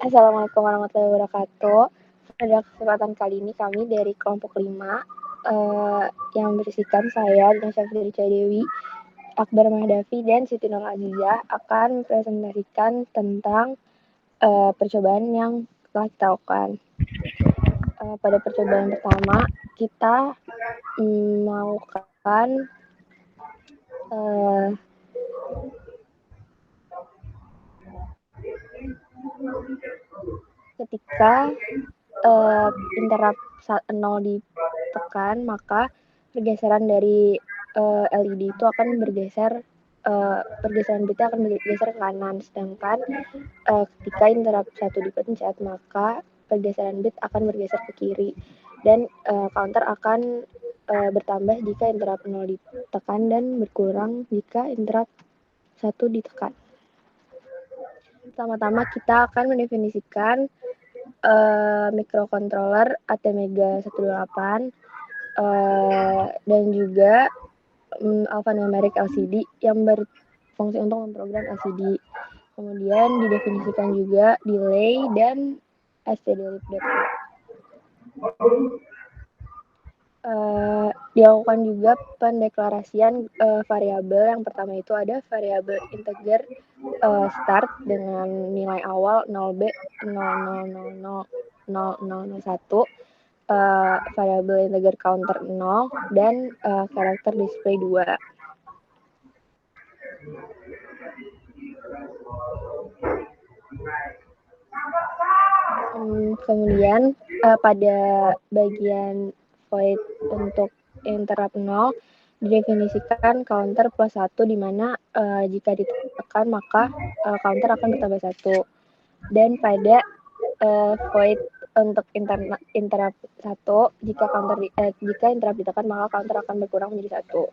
Assalamualaikum warahmatullahi wabarakatuh. Pada kesempatan kali ini kami dari kelompok 5 yang berisikan saya dengan Syafri Dewi, Akbar Mahdavi, dan Siti Nur Azizah akan mempresentasikan tentang percobaan yang telah kita lakukan. Pada percobaan pertama, kita melakukan ketika interrupt 0 ditekan, maka pergeseran dari LED itu akan pergeseran bitnya akan bergeser ke kanan, sedangkan ketika interrupt 1 dipencet, maka pergeseran bit akan bergeser ke kiri, dan counter akan bertambah jika interrupt 0 ditekan dan berkurang jika interrupt 1 ditekan. Pertama-tama kita akan mendefinisikan microcontroller ATmega 128 dan juga alphanumeric LCD yang berfungsi untuk memprogram LCD. Kemudian didefinisikan juga delay dan stdlib.h. Dilakukan juga pendeklarasian variabel. Yang pertama itu ada variabel integer start dengan nilai awal 0b 0000001, variabel integer counter 0, dan karakter display 2. Kemudian pada bagian void untuk interrupt 0 didefinisikan counter plus 1, di mana jika ditekan maka counter akan bertambah 1. Dan pada void untuk interrupt 1, jika interrupt ditekan maka counter akan berkurang menjadi 1.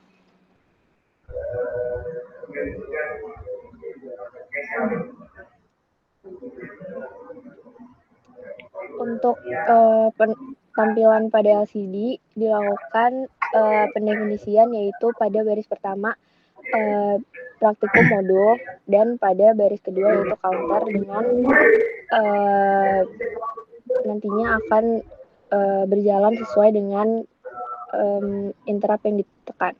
Untuk tampilan pada LCD dilakukan pendefinisian, yaitu pada baris pertama praktikum modul, dan pada baris kedua yaitu counter dengan nantinya akan berjalan sesuai dengan interrupt yang ditekan.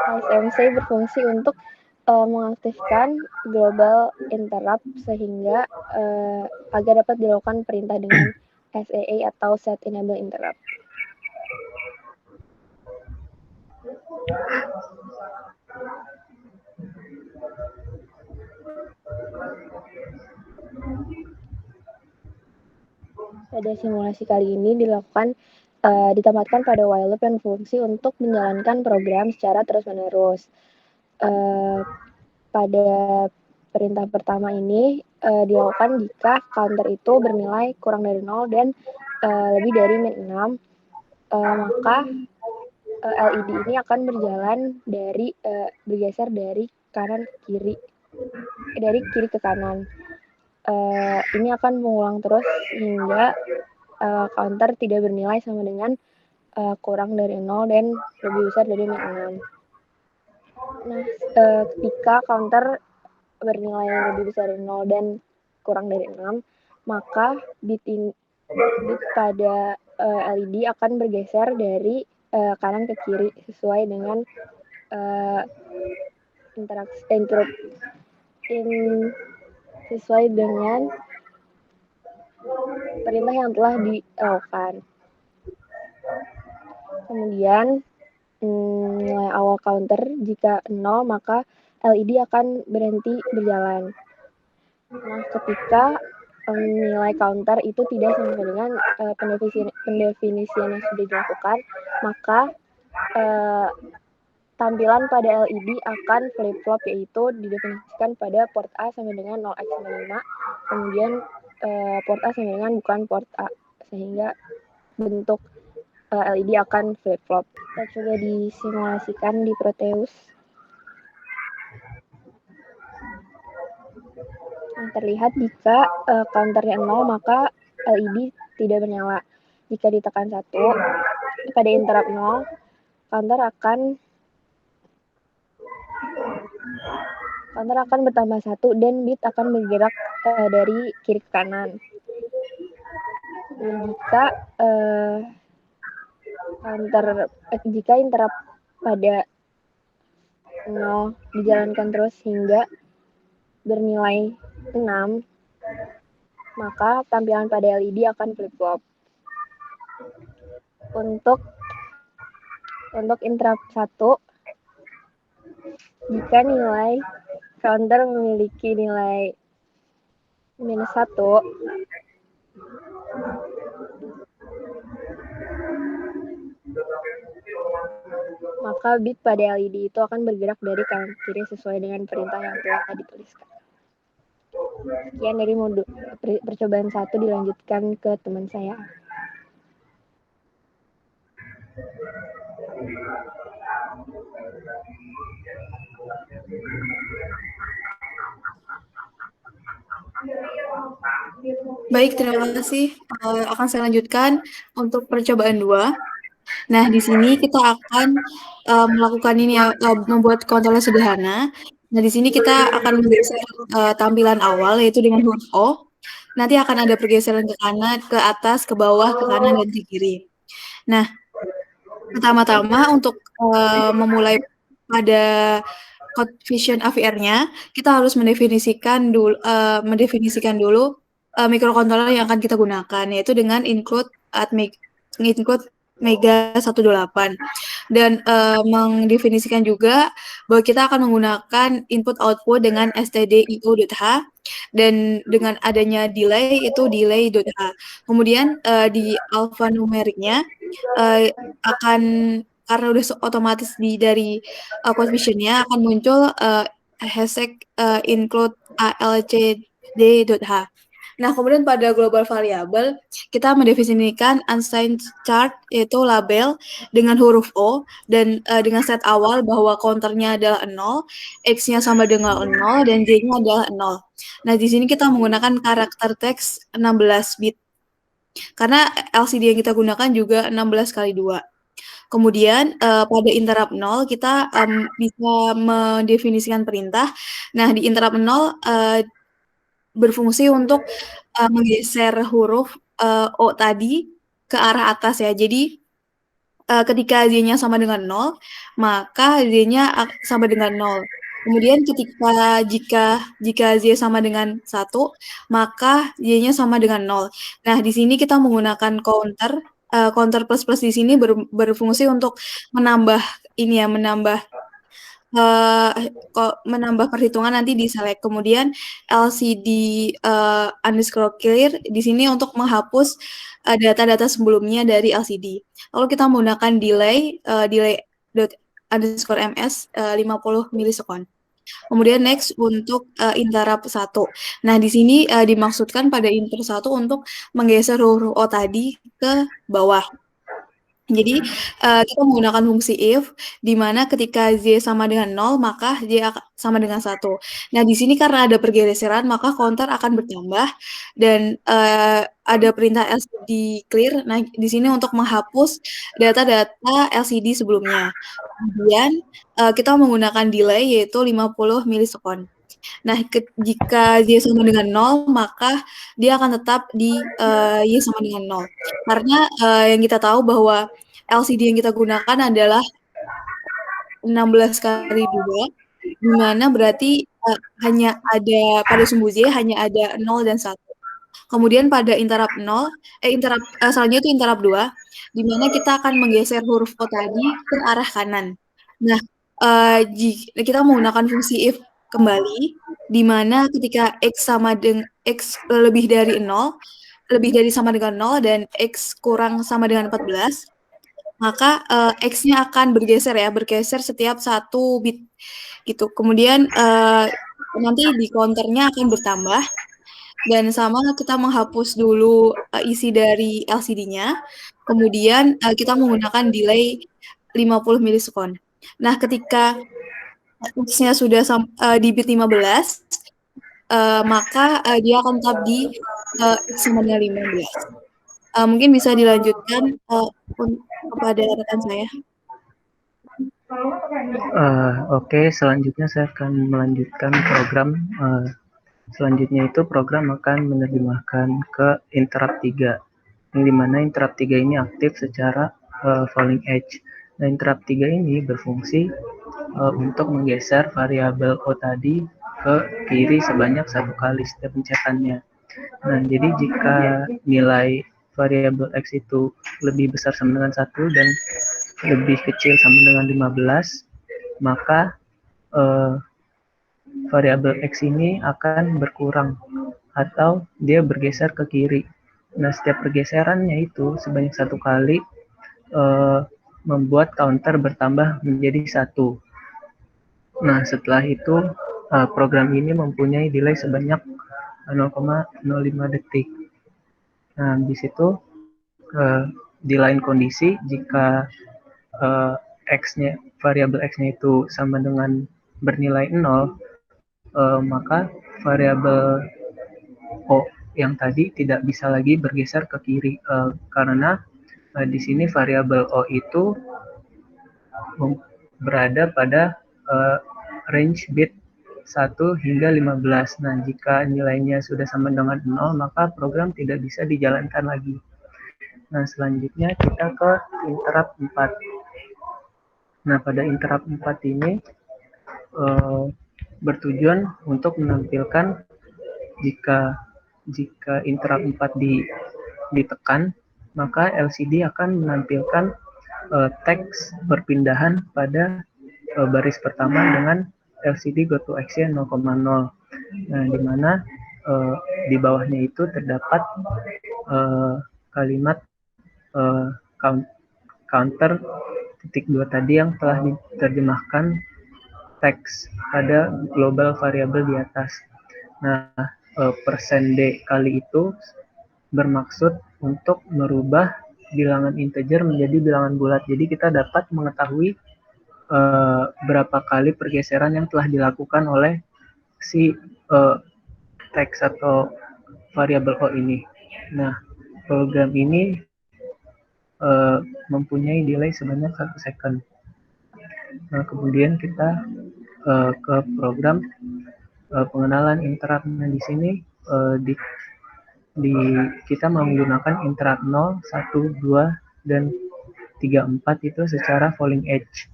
ASMC berfungsi untuk mengaktifkan global interrupt sehingga agar dapat dilakukan perintah dengan SEA atau set enable interrupt. Pada simulasi kali ini ditempatkan pada while loop yang berfungsi untuk menjalankan program secara terus-menerus. Pada perintah pertama ini dilakukan jika counter itu bernilai kurang dari 0 dan lebih dari min 6, maka LED ini akan bergeser dari kiri ke kanan. Ini akan mengulang terus hingga counter tidak bernilai sama dengan kurang dari 0 dan lebih besar dari min 6. Nah, ketika counter bernilai lebih besar dari 0 dan kurang dari 6, maka bit pada LED akan bergeser dari kanan ke kiri sesuai dengan sesuai dengan perintah yang telah dilakukan. Kemudian nilai awal counter jika 0, maka LED akan berhenti berjalan. Nah, ketika nilai counter itu tidak sama dengan pendefinisian yang sudah dilakukan, maka tampilan pada LED akan flip-flop, yaitu didefinisikan pada port A sama dengan 0x5, kemudian port A sama dengan bukan port A, sehingga bentuk LED akan flip-flop. Kita coba disimulasikan di Proteus. Terlihat jika counternya 0, maka LED tidak bernyala. Jika ditekan 1 pada interrupt 0, counter akan bertambah 1 dan bit akan bergerak dari kiri ke kanan. Jika interrupt pada 0 dijalankan terus hingga bernilai 6, maka tampilan pada LED akan flip-flop. Untuk interrupt 1, jika nilai counter memiliki nilai -1, maka bit pada LED itu akan bergerak dari kanan ke kiri sesuai dengan perintah yang telah dituliskan. Sekian dari modul percobaan 1, dilanjutkan ke teman saya. Baik, terima kasih. Akan saya lanjutkan untuk percobaan 2. Nah, di sini kita akan melakukan ini ya, membuat kontrol sederhana. Nah, di sini kita akan menggeser tampilan awal, yaitu dengan huruf O. Nanti akan ada pergeseran ke kanan, ke atas, ke bawah, ke kanan, dan ke kiri. Nah, pertama-tama untuk memulai pada Code Vision AVR-nya, kita harus mendefinisikan dulu microcontroller yang akan kita gunakan, yaitu dengan include Mega 128, dan mendefinisikan juga bahwa kita akan menggunakan input output dengan stdio.h, dan dengan adanya delay itu delay.h. Kemudian di alphanumericnya akan, karena udah otomatis dari code vision-nya akan muncul hashtag include alcd.h. Nah, kemudian pada global variable, kita mendefinisikan unsigned chart, yaitu label dengan huruf O, dan dengan set awal bahwa counternya adalah 0, X-nya sama dengan 0, dan Y-nya adalah 0. Nah, di sini kita menggunakan karakter teks 16 bit, karena LCD yang kita gunakan juga 16 kali 2. Kemudian pada interrupt 0, kita bisa mendefinisikan perintah. Nah, di interrupt 0 berfungsi untuk menggeser huruf O tadi ke arah atas ya. Jadi ketika Z-nya sama dengan 0, maka Z-nya sama dengan 0. Kemudian jika Z sama dengan 1, maka Z-nya sama dengan 0. Nah, di sini kita menggunakan counter plus di sini berfungsi untuk menambah menambah perhitungan nanti di select. Kemudian LCD underscore clear di sini untuk menghapus data-data sebelumnya dari LCD. Lalu kita menggunakan delay underscore ms 50 milisekund. Kemudian next untuk interrupt 1. Nah, di sini dimaksudkan pada interrupt 1 untuk menggeser huruf O tadi ke bawah. Jadi kita menggunakan fungsi if, di mana ketika Z sama dengan 0, maka Z sama dengan 1. Nah, di sini karena ada pergeseran, maka counter akan bertambah, dan ada perintah LCD clear. Nah, di sini untuk menghapus data-data LCD sebelumnya. Kemudian kita menggunakan delay, yaitu 50 milisekund. Nah, jika Y sama dengan 0, maka dia akan tetap di Y sama dengan 0. Karena yang kita tahu bahwa LCD yang kita gunakan adalah 16 kali 2, di mana berarti hanya ada pada sumbu Y hanya ada 0 dan 1. Kemudian pada interrupt selanjutnya itu interrupt 2, di mana kita akan menggeser huruf O tadi ke arah kanan. Nah, kita menggunakan fungsi if kembali, di mana ketika X lebih dari 0, lebih dari sama dengan 0, dan X kurang sama dengan 14, maka X-nya akan bergeser setiap 1 bit gitu. Kemudian nanti di counternya akan bertambah, dan sama kita menghapus dulu isi dari LCD-nya, kemudian kita menggunakan delay 50 milisekund. Nah, ketika X-nya sudah di bit 15, maka dia akan tetap di X sama dengan 15. Mungkin bisa dilanjutkan kepada rekan saya. Oke, selanjutnya saya akan melanjutkan program. Selanjutnya itu program akan menerjemahkan ke interrupt 3, yang dimana interrupt 3 ini aktif secara falling edge. Nah, interrupt 3 ini berfungsi untuk menggeser variabel O tadi ke kiri sebanyak 1 kali setiap pencetannya. Nah, jadi jika nilai variabel X itu lebih besar sama dengan 1 dan lebih kecil sama dengan 15, maka variabel X ini akan berkurang atau dia bergeser ke kiri. Nah, setiap pergeserannya itu sebanyak 1 kali membuat counter bertambah menjadi 1. Nah, setelah itu program ini mempunyai delay sebanyak 0,05 detik. Nah, di situ di lain kondisi jika X-nya, variabel X-nya itu sama dengan bernilai 0, maka variabel O yang tadi tidak bisa lagi bergeser ke kiri karena di sini variabel O itu berada pada range bit 1 hingga 15. Nah, jika nilainya sudah sama dengan 0, maka program tidak bisa dijalankan lagi. Nah, selanjutnya kita ke interrupt 4. Nah, pada interrupt 4 ini bertujuan untuk menampilkan jika interrupt 4 ditekan, maka LCD akan menampilkan teks perpindahan pada baris pertama dengan LCD go to X-nya 0,0. Nah, di mana di bawahnya itu terdapat kalimat counter titik 2 tadi yang telah diterjemahkan teks pada global variabel di atas. Nah, persen D kali itu bermaksud untuk merubah bilangan integer menjadi bilangan bulat. Jadi kita dapat mengetahui berapa kali pergeseran yang telah dilakukan oleh si teks atau variabel O ini. Nah, program ini mempunyai delay sebanyak 1 second. Nah, kemudian kita ke program pengenalan interrupt. Nah, di sini kita menggunakan interrupt 0, 1, 2, dan 3, 4 itu secara falling edge.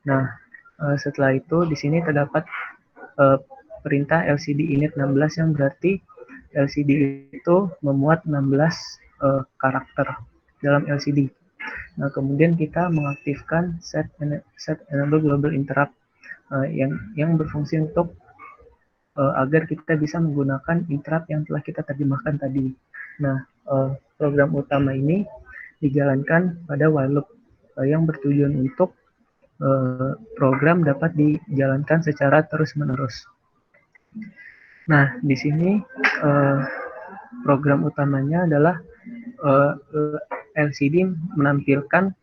Nah, setelah itu di sini terdapat perintah LCD init 16 yang berarti LCD itu memuat 16 karakter dalam LCD. Nah, kemudian kita mengaktifkan set enable global interrupt yang berfungsi untuk agar kita bisa menggunakan interrupt yang telah kita terjemahkan tadi. Nah, program utama ini dijalankan pada while loop yang bertujuan untuk program dapat dijalankan secara terus-menerus. Nah, di sini program utamanya adalah LCD menampilkan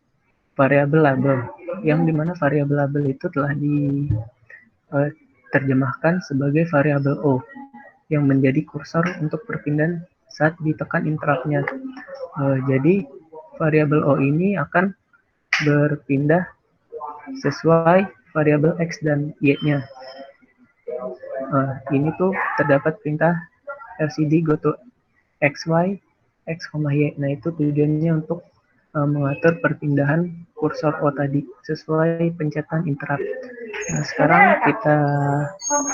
variabel label, yang dimana variabel label itu telah diterjemahkan sebagai variabel O, yang menjadi kursor untuk perpindahan saat ditekan interrupt-nya. Jadi variabel O ini akan berpindah sesuai variabel X dan Y-nya. Ini tuh terdapat perintah LCD go to XY, X, Y. Nah, itu tujuannya untuk mengatur perpindahan kursor O tadi sesuai pencetan interrupt. Nah, sekarang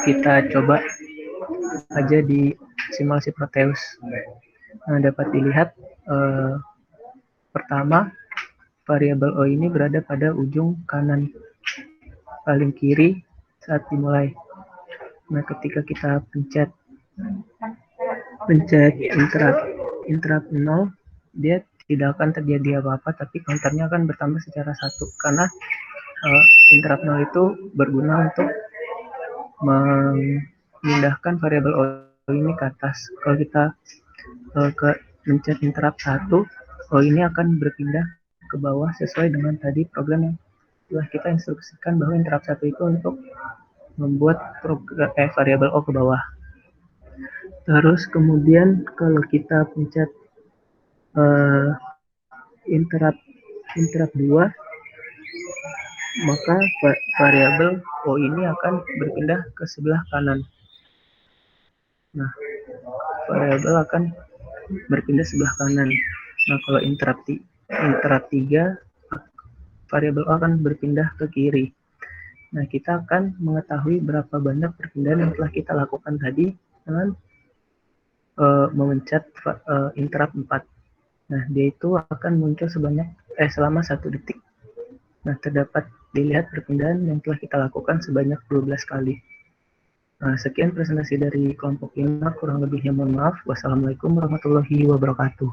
kita coba aja di simulasi Proteus. Nah, dapat dilihat pertama variabel O ini berada pada ujung kanan paling kiri saat dimulai. Nah, ketika kita pencet interrupt 0, dia tidak akan terjadi apa-apa, tapi counternya akan bertambah secara 1 karena interrupt 0 itu berguna untuk memindahkan variabel O ini ke atas. Kalau kita mencet interrupt 1, O ini akan berpindah ke bawah sesuai dengan tadi program yang telah kita instruksikan bahwa interrupt 1 itu untuk membuat variabel O ke bawah. Terus kemudian kalau kita pencet interrupt 2, maka variabel O ini akan berpindah ke sebelah kanan. Nah, variabel akan berpindah sebelah kanan. Nah, kalau interrupt 3, variabel O akan berpindah ke kiri. Nah, kita akan mengetahui berapa banyak perpindahan yang telah kita lakukan tadi dengan memencet interrupt 4. Nah, dia itu akan muncul selama 1 detik. Nah, terdapat dilihat perpindahan yang telah kita lakukan sebanyak 12 kali. Nah, sekian presentasi dari kelompok 5, kurang lebihnya mohon maaf. Wassalamualaikum warahmatullahi wabarakatuh.